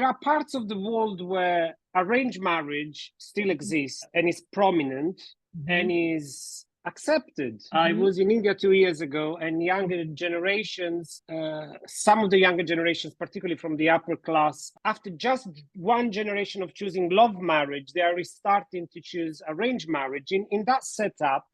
there are parts of the world where arranged marriage still exists and is prominent and is accepted. I was in India 2 years ago, and younger generations, some of the younger generations, particularly from the upper class, after just one generation of choosing love marriage, they are restarting to choose arranged marriage. In that setup,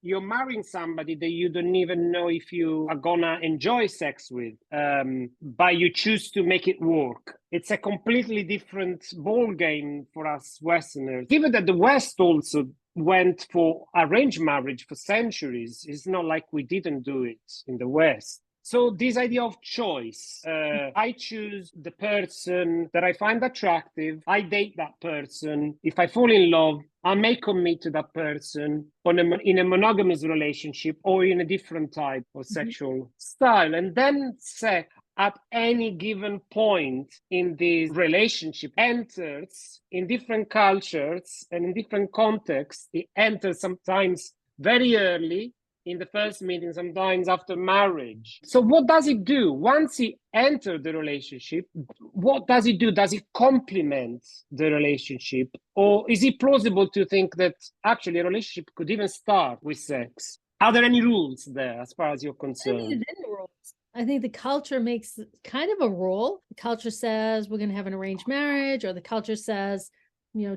you're marrying somebody that you don't even know if you are gonna enjoy sex with, but you choose to make it work. It's a completely different ball game for us Westerners. Given that the West also went for arranged marriage for centuries, it's not like we didn't do it in the West. So this idea of choice, I choose the person that I find attractive, I date that person. If I fall in love, I may commit to that person in a monogamous relationship or in a different type of sexual style. And then sex at any given point in this relationship enters in different cultures and in different contexts. It enters sometimes very early in the first meeting, sometimes after marriage. So what does it do? Once he enters the relationship, what does it do? Does it complement the relationship? Or is it plausible to think that actually a relationship could even start with sex? Are there any rules there as far as you're concerned? I think it is rules. I think the culture makes kind of a rule. The culture says we're going to have an arranged marriage, or the culture says,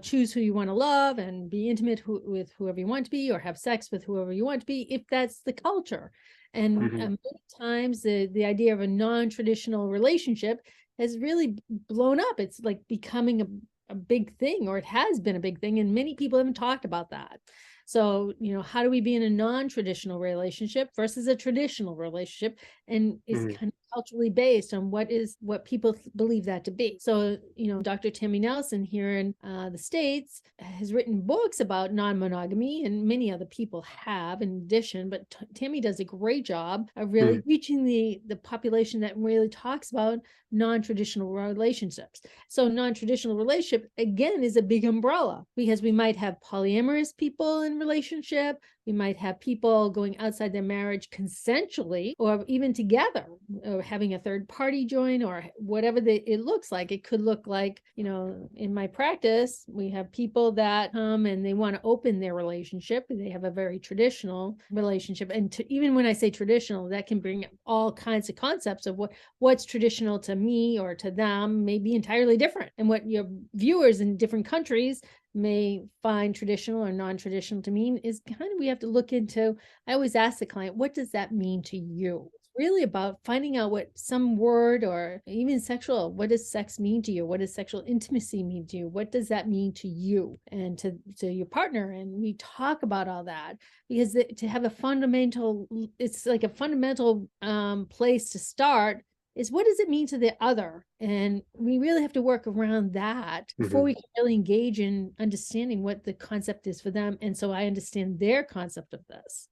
choose who you want to love and be intimate with whoever you want to be, or have sex with whoever you want to be, if that's the culture. And many times the idea of a non-traditional relationship has really blown up. It's like becoming a big thing, or it has been a big thing, and many people haven't talked about that. So, how do we be in a non-traditional relationship versus a traditional relationship? And it's kind of culturally based on what people believe that to be. So, Dr. Tammy Nelson here in the States has written books about non-monogamy, and many other people have in addition, but Tammy does a great job of really reaching the population that really talks about non-traditional relationships. So non-traditional relationship, again, is a big umbrella, because we might have polyamorous people in relationship. We might have people going outside their marriage consensually, or even together, or having a third party join, or whatever it looks like. It could look like, in my practice, we have people that come and they want to open their relationship. They have a very traditional relationship. And even when I say traditional, that can bring up all kinds of concepts of what's traditional to me or to them may be entirely different. And what your viewers in different countries may find traditional or non-traditional to mean is kind of, we have to look into. I always ask the client, what does that mean to you? It's really about finding out what some word, or even sexual, what does sex mean to you? What does sexual intimacy mean to you? What does that mean to you and to your partner? And we talk about all that, because to have it's like a fundamental place to start is, what does it mean to the other? And we really have to work around that before we can really engage in understanding what the concept is for them. And so I understand their concept of this.